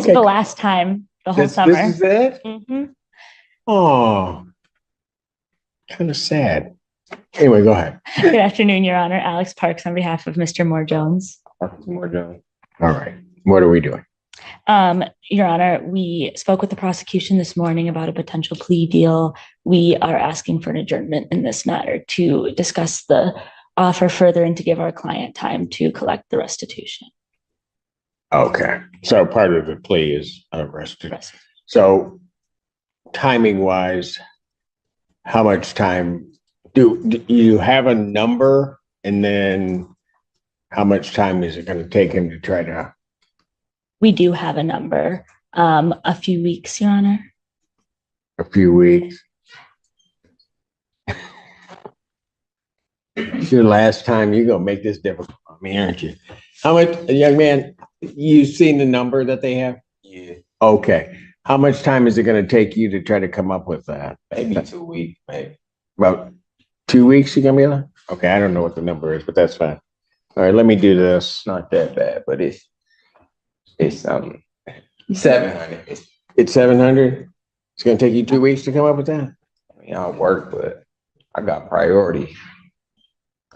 This is the last time the whole summer. This is it? Mm-hmm. Oh, kind of sad. Anyway, go ahead. Good afternoon, Your Honor. Alex Parks on behalf of Mr. Moore Jones. Moore Jones. All right. What are we doing? Your Honor, we spoke with the prosecution this morning about a potential plea deal. We are asking for an adjournment in this matter to discuss the offer further and to give our client time to collect the restitution. Okay. So part of the plea is restitution. So timing wise, how much time do you have a number, and then how much time is it going to take him to try to? We do have a number, a few weeks, Your Honor. A few weeks. It's your last time. You're gonna make this difficult on me, aren't you? How much, young man? You've seen the number that they have? Yeah. Okay. How much time is it going to take you to try to come up with that? Maybe 2 weeks, maybe. About 2 weeks, you're gonna be able? Okay, I don't know what the number is, but that's fine. All right, let me do this. Not that bad, but it's 700. It's 700. It's gonna take you 2 weeks to come up with that. I mean, I work, but I got priority.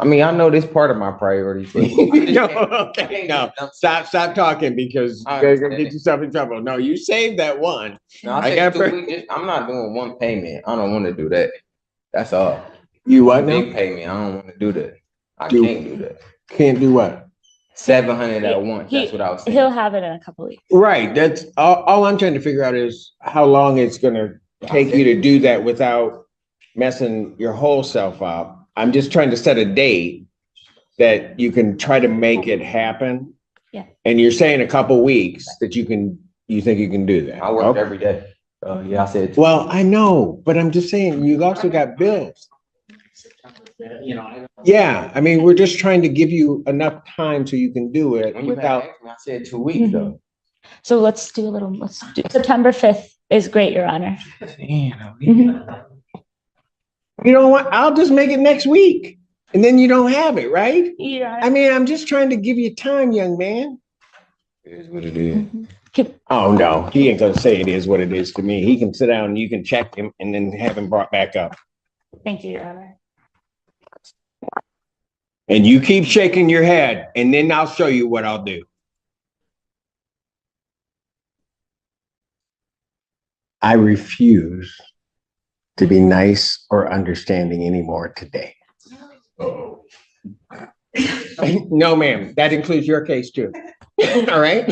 I mean, I know this part of my priorities. No, okay, no. Stop talking, because you're gonna get yourself in trouble. No, you saved that one. No, I'm not doing one payment. I don't want to do that. That's all. You what now? Big payment. I don't want to do that. I can't do that. Can't do what? 700 at once. That's what I was saying. He'll have it in a couple of weeks. Right. That's all I'm trying to figure out is how long it's gonna take you to do that without messing your whole self up. I'm just trying to set a date that you can try to make it happen. Yeah. And you're saying a couple weeks that you think you can do that. I work every day. Yeah, I said. Well, I know, but I'm just saying you also got bills. Yeah, I mean, we're just trying to give you enough time so you can do it without. I said 2 weeks though. So let's do September 5th is great, Your Honor. You know what? I'll just make it next week, and then you don't have it, right? Yeah. I mean, I'm just trying to give you time, young man. It is what it is. Oh no, he ain't gonna say it is what it is to me. He can sit down and you can check him and then have him brought back up. Thank you, Your Honor. And you keep shaking your head, and then I'll show you what I'll do. I refuse to be nice or understanding anymore today. No, ma'am. That includes your case too. All right.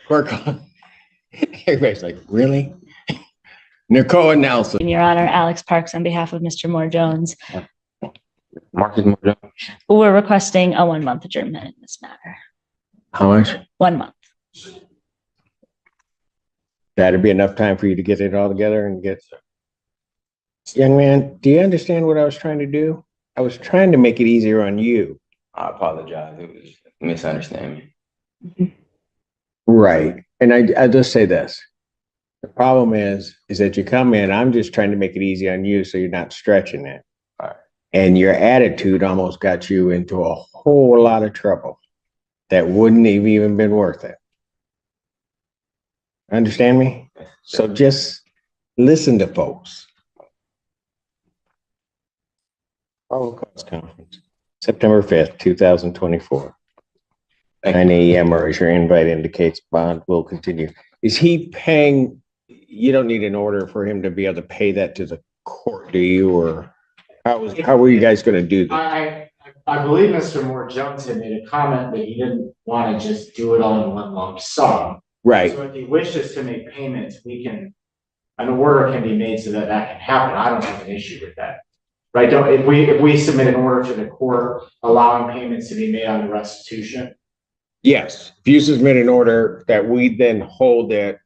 Work on. Everybody's like, really? Nicole and Nelson. Your Honor, Alex Parks on behalf of Mr. Moore Jones. Marcus Moore Jones. We're requesting a 1-month adjournment in this matter. How much? 1 month. That'd be enough time for you to get it all together and get. Young man, do you understand what I was trying to do? I was trying to make it easier on you. I apologize. It was a misunderstanding. Right. And I just say this. The problem is that you come in, I'm just trying to make it easy on you so you're not stretching it. All right. And your attitude almost got you into a whole lot of trouble that wouldn't have even been worth it. Understand me? So just listen to folks. Probable cause conference, September 5th, 2024. 9 a.m. or as your invite indicates, bond will continue. Is he paying? You don't need an order for him to be able to pay that to the court, do you? Or how were you guys going to do that? I believe Mr. Moore Jones had made a comment that he didn't want to just do it all in one lump sum. Right. So if he wishes to make payments, an order can be made so that can happen. I don't have an issue with that. Right? If we submit an order to the court allowing payments to be made on the restitution. Yes. If you submit an order that we then hold it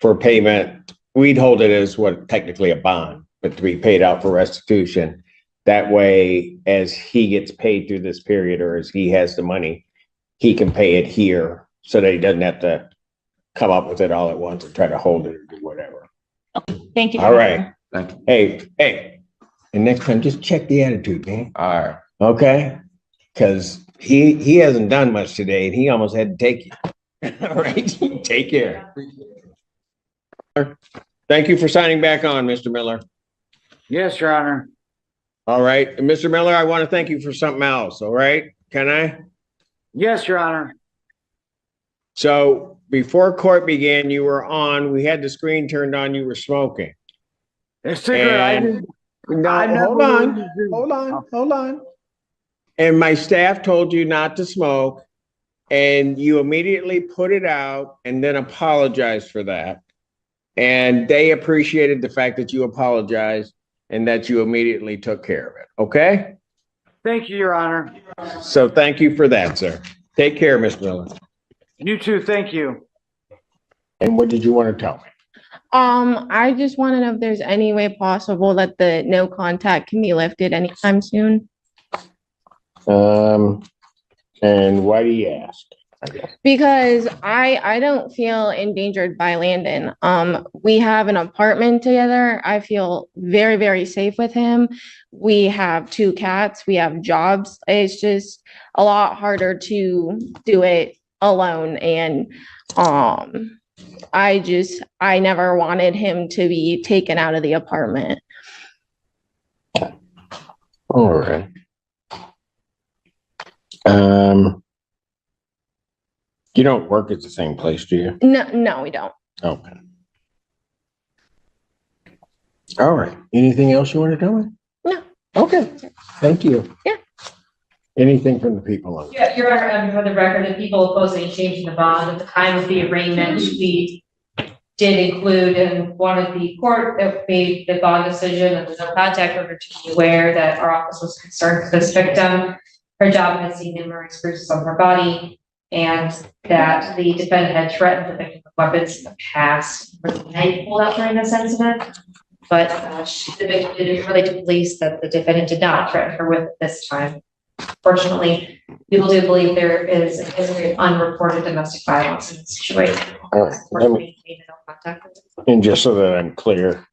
for payment, we'd hold it as what technically a bond, but to be paid out for restitution. That way, as he gets paid through this period, or as he has the money, he can pay it here so that he doesn't have to come up with it all at once and try to hold it or do whatever. Thank you. All right. Thank you. Hey. And next time, just check the attitude, man. All right. Okay? Because he hasn't done much today, and he almost had to take you. All right, take care. Thank you for signing back on, Mr. Miller. Yes, Your Honor. All right, and Mr. Miller, I want to thank you for something else, all right? Can I? Yes, Your Honor. So before court began, you were on, we had the screen turned on, you were smoking. It's secret. I And- didn't. No, I never hold on, really do. hold on. And my staff told you not to smoke, and you immediately put it out and then apologized for that. And they appreciated the fact that you apologized and that you immediately took care of it, okay? Thank you, Your Honor. So thank you for that, sir. Take care, Ms. Miller. You too. Thank you. And what did you want to tell me? I just want to know if there's any way possible that the no contact can be lifted anytime soon. And why do you ask? Because I don't feel endangered by Landon. We have an apartment together. I feel very, very safe with him. We have 2 cats. We have jobs. It's just a lot harder to do it alone. And I never wanted him to be taken out of the apartment. All right. You don't work at the same place, do you? No, we don't. Okay. All right. Anything else you want to tell me? No. Okay. Thank you. Yeah. Anything from the people on? Yeah, Your Honor, for the record, the people opposing changing the bond at the time of the arraignment, we did include in one of the court that made the bond decision and the no contact order to be aware that our office was concerned for this victim. Her job had seen numerous bruises on her body, and that the defendant had threatened the victim with weapons in the past. I pulled out during this incident, but the victim did relate to police that the defendant did not threaten her with this time. Fortunately, people do believe there is a history of unreported domestic violence in this situation. All right. And just so that I'm clear,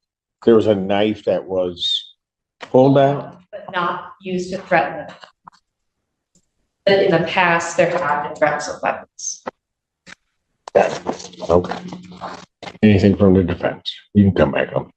there was a knife that was pulled out? But not used to threaten them. But in the past, there have been threats of weapons. Okay. Anything from the defense? You can come back up.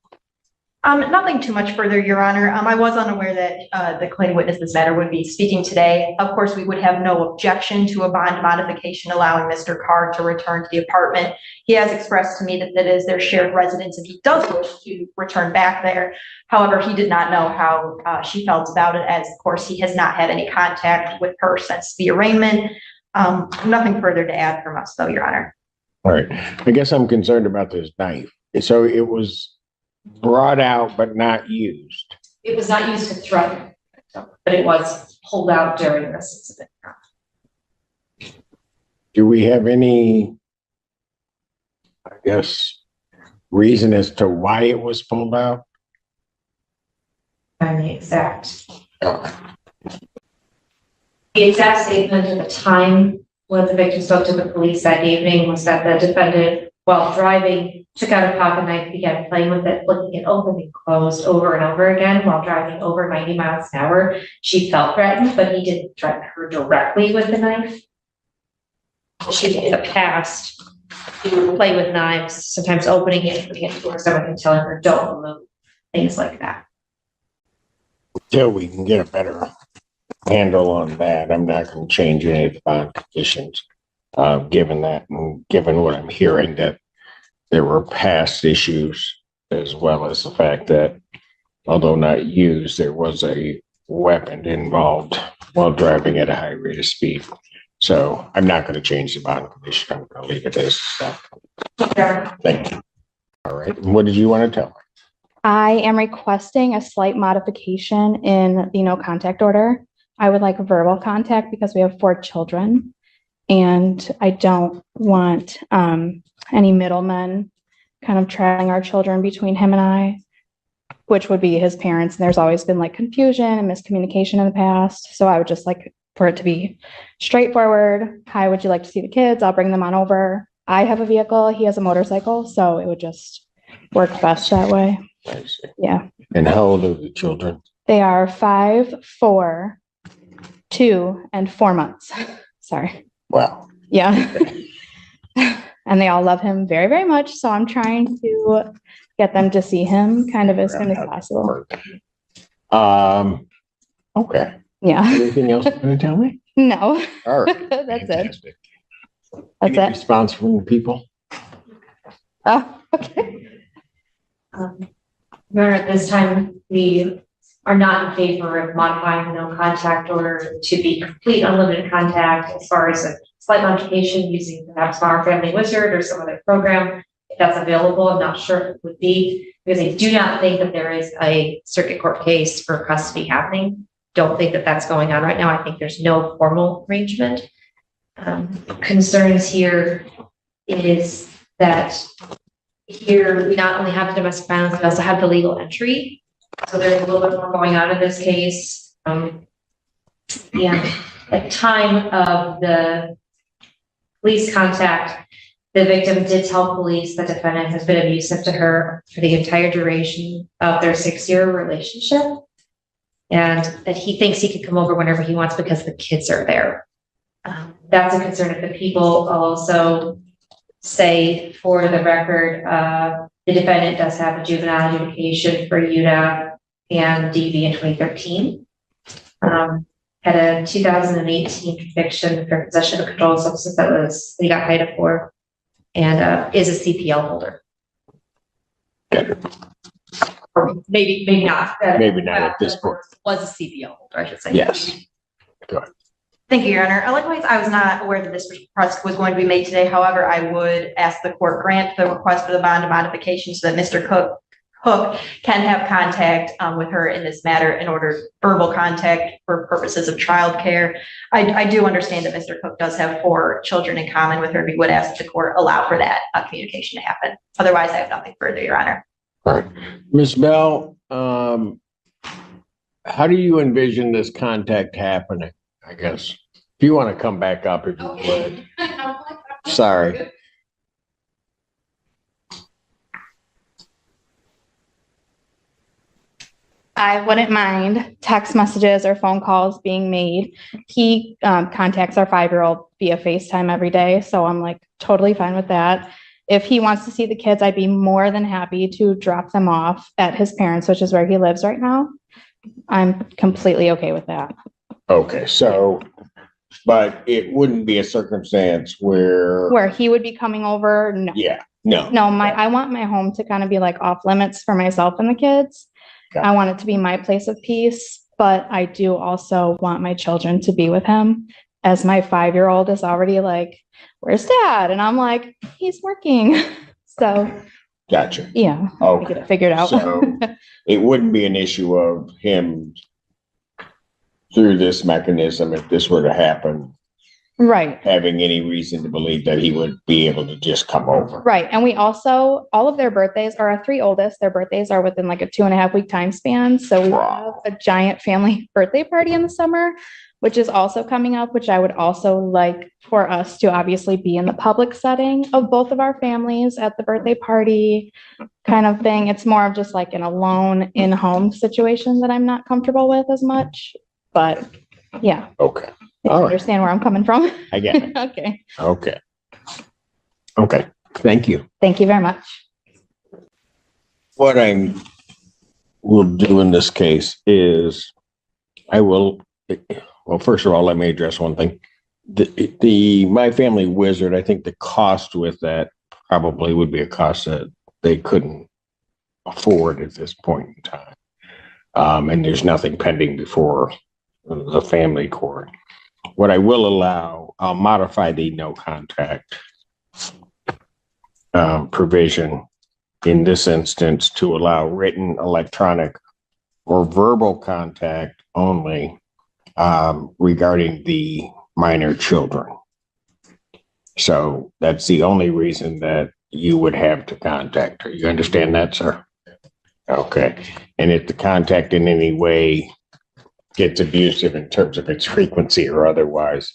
Nothing too much further, Your Honor. I was unaware that the claim witness in this matter would be speaking today. Of course, we would have no objection to a bond modification allowing Mr. Carr to return to the apartment. He has expressed to me that that is their shared residence and he does wish to return back there. However, he did not know how she felt about it, as of course he has not had any contact with her since the arraignment. Nothing further to add from us though, Your Honor. All right. I guess I'm concerned about this knife. So it was brought out but not used. It was not used to threaten, but it was pulled out during this incident. Do we have any, I guess, reason as to why it was pulled out? And the exact Oh, statement at the time when the victim spoke to the police that evening was that the defendant, while driving, took out a pocket knife, began playing with it, flicking it open and closed over and over again while driving over 90 miles an hour. She felt threatened, but he didn't threaten her directly with the knife. She, in the past, he would play with knives, sometimes opening it, putting it towards someone and telling her, don't move, things like that. until we can get a better handle on that, I'm not going to change any of the bond conditions. Given that, and given what I'm hearing, that there were past issues, as well as the fact that, although not used, there was a weapon involved while driving at a high rate of speed. So I'm not going to change the bond condition. I'm going to leave it as that. Thank you. All right. What did you want to tell me? I am requesting a slight modification in the no contact order. I would like verbal contact because we have 4 children. And I don't want any middlemen kind of trailing our children between him and I, which would be his parents. And there's always been like confusion and miscommunication in the past. So I would just like for it to be straightforward. Hi, would you like to see the kids? I'll bring them on over. I have a vehicle. He has a motorcycle. So it would just work best that way. I see. Yeah. And how old are the children? They are 5, 4, 2, and 4 months. Sorry. Wow. Yeah. and they all love him very, very much. So I'm trying to get them to see him kind of as soon as possible. Okay. Yeah. Anything else you're gonna tell me? No. All right. That's it. Fantastic. That's Any it. response from the people? Oh, okay. Your Honor, at this time, we are not in favor of modifying the no contact order to be complete unlimited contact as far as a slight modification using perhaps our family wizard or some other program. If that's available, I'm not sure it would be, because I do not think that there is a circuit court case for custody happening. Don't think that that's going on right now. I think there's no formal arrangement. Concerns here is that here we not only have the domestic violence, we also have the legal entry. So there's a little bit more going on in this case. Yeah, at time of the police contact, the victim did tell police the defendant has been abusive to her for the entire duration of their 6-year relationship, and that he thinks he could come over whenever he wants because the kids are there. That's a concern of the people. I'll also say for the record, the defendant does have a juvenile adjudication for UDA and DV in 2013. Had a 2018 conviction for possession of controlled substance that he got cited for, and is a CPL holder. Or maybe not. Maybe not at this point. Was a CPL holder, I should say. Yes. Go ahead. Thank you, Your Honor. Likewise, I was not aware that this request was going to be made today. However, I would ask the court grant the request for the bond modification so that Mr. Cook can have contact with her in this matter in order verbal contact for purposes of childcare. I do understand that Mr. Cook does have 4 children in common with her. We would ask the court allow for that communication to happen. Otherwise, I have nothing further, Your Honor. All right. Ms. Bell, how do you envision this contact happening? I guess if you want to come back up, if you would. Sorry. I wouldn't mind text messages or phone calls being made. He contacts our 5-year-old via FaceTime every day. So I'm like totally fine with that. If he wants to see the kids, I'd be more than happy to drop them off at his parents', which is where he lives right now. I'm completely okay with that. Okay, so, but it wouldn't be a circumstance where he would be coming over. No. Yeah, no. No, I want my home to kind of be like off limits for myself and the kids. I want it to be my place of peace, but I do also want my children to be with him, as my 5-year-old is already like, where's dad? And I'm like, he's working. So Gotcha. yeah, Okay. get it figured out. So it wouldn't be an issue of him through this mechanism, if this were to happen, Right. having any reason to believe that he would be able to just come over. Right. And we also, all of their birthdays, our 3 oldest, their birthdays are within like a 2.5-week time span. So we have a giant family birthday party in the summer, which is also coming up, which I would also like for us to obviously be in the public setting of both of our families at the birthday party kind of thing. It's more of just like an alone in-home situation that I'm not comfortable with as much, but yeah. Okay. You All right. understand where I'm coming from? I get it. Okay. Okay. Okay. Thank you. Thank you very much. What I will do in this case is well, first of all, let me address one thing. The My Family Wizard, I think the cost with that probably would be a cost that they couldn't afford at this point in time. And there's nothing pending before the family court. What I will allow, I'll modify the no contact provision in this instance to allow written, electronic, or verbal contact only regarding the minor children. So that's the only reason that you would have to contact her. You understand that, sir? Okay. And if the contact in any way gets abusive in terms of its frequency or otherwise,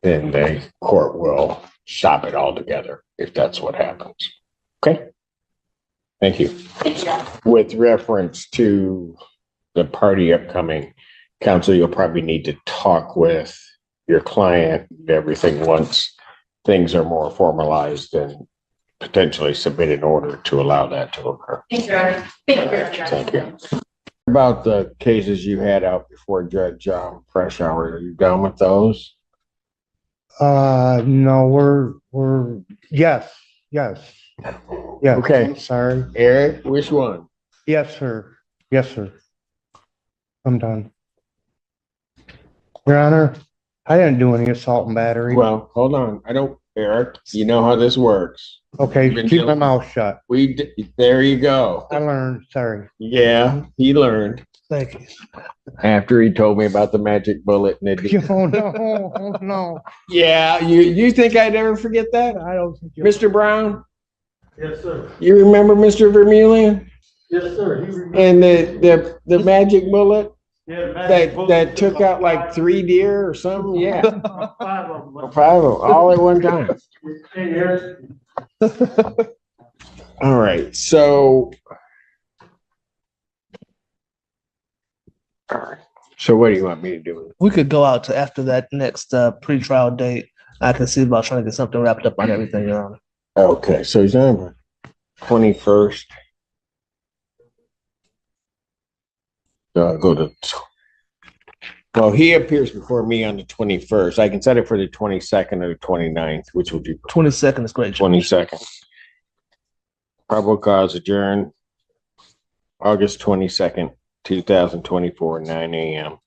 then the court will stop it altogether if that's what happens. Okay? Thank you. With reference to the party upcoming, counsel, you'll probably need to talk with your client and everything once things are more formalized, then potentially submit an order to allow that to occur. Thank you, Your Honor. Thank you. About the cases you had out before Judge Fresh Hour, are you done with those? No, yes. Yeah, Okay. sorry. Eric, which one? Yes, sir. I'm done. Your Honor, I didn't do any assault and battery. Well, hold on. Eric, you know how this works. Okay, keep my mouth shut. There you go. I learned, sorry. Yeah, he learned. Thank you. After he told me about the magic bullet and it. Oh, no, oh, no. Yeah, you think I'd ever forget that? I don't think you. Mr. Brown, Yes, sir. you remember Mr. Vermeulen Yes, sir. and the magic bullet Yeah, that took out like 3 deer or something? Yeah. 5 of them. 5 of them, all at one time. Hey, Eric. All right, so. All right. So what do you want me to do? We could go out to after that next pre-trial date. I can see about trying to get something wrapped up on everything, Your Honor. Okay, so he's on 21st. So I'll go to. Well, he appears before me on the 21st. I can set it for the 22nd or the 29th, which would you? 22nd is great. 22nd. Probable cause adjourned August 22nd, 2024, 9 a.m.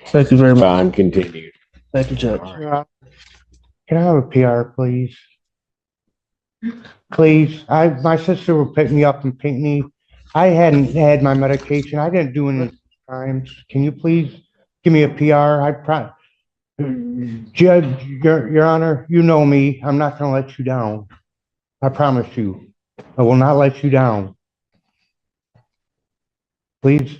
Thank you very much. Bond continued. Thank you, Judge. Can I have a PR, please? Please, my sister will pick me up in Pinckney. I hadn't had my medication. I didn't do any crimes. Can you please give me a PR? Judge, Your Honor, you know me. I'm not gonna let you down. I promise you. I will not let you down. Please,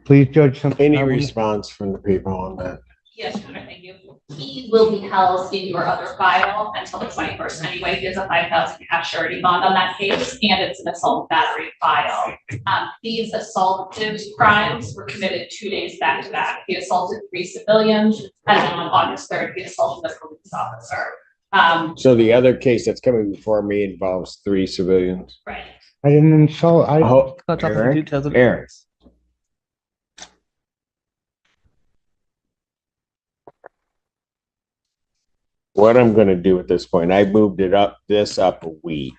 Judge Simpson. Any response from the people on that? Yes, Your Honor, thank you. He will be held in your other file until the 21st anyway. There's a 5,000 cash surety bond on that case, and it's an assault battery file. These assaultive crimes were committed 2 days back to back. He assaulted 3 civilians, and then on August 3rd, he assaulted a police officer. So the other case that's coming before me involves 3 civilians. Right. I didn't insult. Eric. What I'm going to do at this point, I moved this up a week.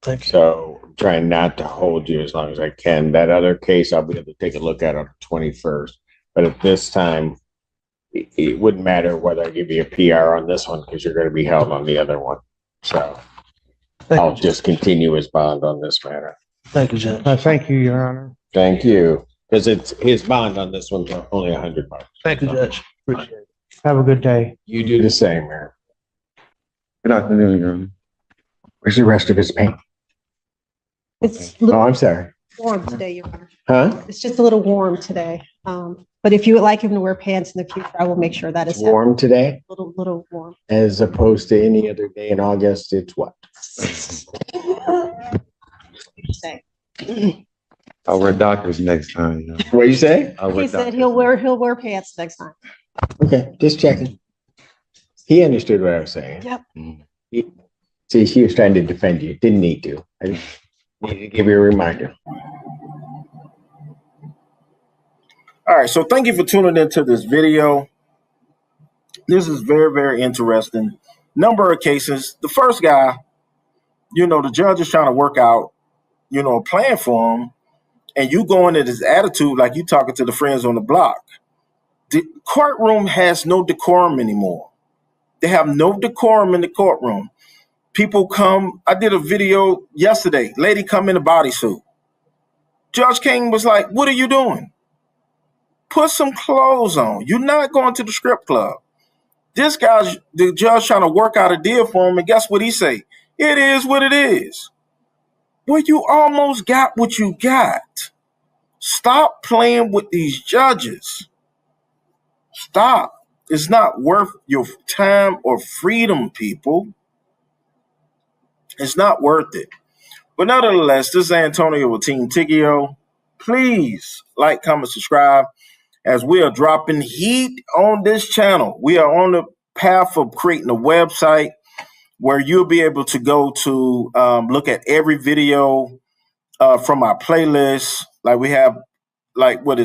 Thank you. So I'm trying not to hold you as long as I can. That other case, I'll be able to take a look at on the 21st. But at this time, it wouldn't matter whether I give you a PR on this one because you're going to be held on the other one. So I'll just continue his bond on this matter. Thank you, Judge. Thank you, Your Honor. Thank you. Because it's his bond on this one's only $100. Thank you, Judge. Appreciate it. Have a good day. You do the same, Eric. Good afternoon, Your Honor. Where's the rest of his paint? It's Oh, I'm sorry. warm today, Your Honor. Huh? It's just a little warm today. But if you would like him to wear pants in the future, I will make sure that is Warm today, little warm. as opposed to any other day in August. It's what? Say. I'll wear Dockers next time. You know. What do you say? I'll wear He said Dockers. he'll wear pants next time. Okay, just checking. He understood what I was saying. Yep. See, she was trying to defend you. Didn't need to. I just needed to give you a reminder. All right, so thank you for tuning into this video. This is very, very interesting. Number of cases. The first guy, the judge is trying to work out, a plan for him, and you go into this attitude like you talking to the friends on the block. The courtroom has no decorum anymore. They have no decorum in the courtroom. People come. I did a video yesterday. Lady come in a bodysuit. Judge King was like, "What are you doing? Put some clothes on. You're not going to the strip club." This guy's the judge trying to work out a deal for him, and guess what he say? It is what it is. Well, you almost got what you got. Stop playing with these judges. Stop. It's not worth your time or freedom, people. It's not worth it. But nevertheless, this is Antonio with Team Tiggio. Please like, comment, subscribe, as we are dropping heat on this channel. We are on the path of creating a website where you'll be able to go to look at every video from our playlist. Like we have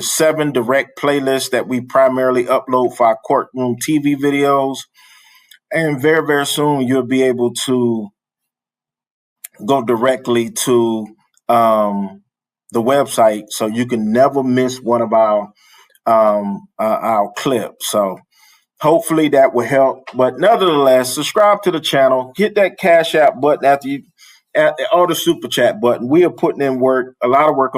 7 direct playlists that we primarily upload for our Courtroom TV videos. And very, very soon you'll be able to go directly to the website, so you can never miss one of our clips. So hopefully that will help. But nevertheless, subscribe to the channel, hit that Cash App button or the Super Chat button. We are putting in a lot of work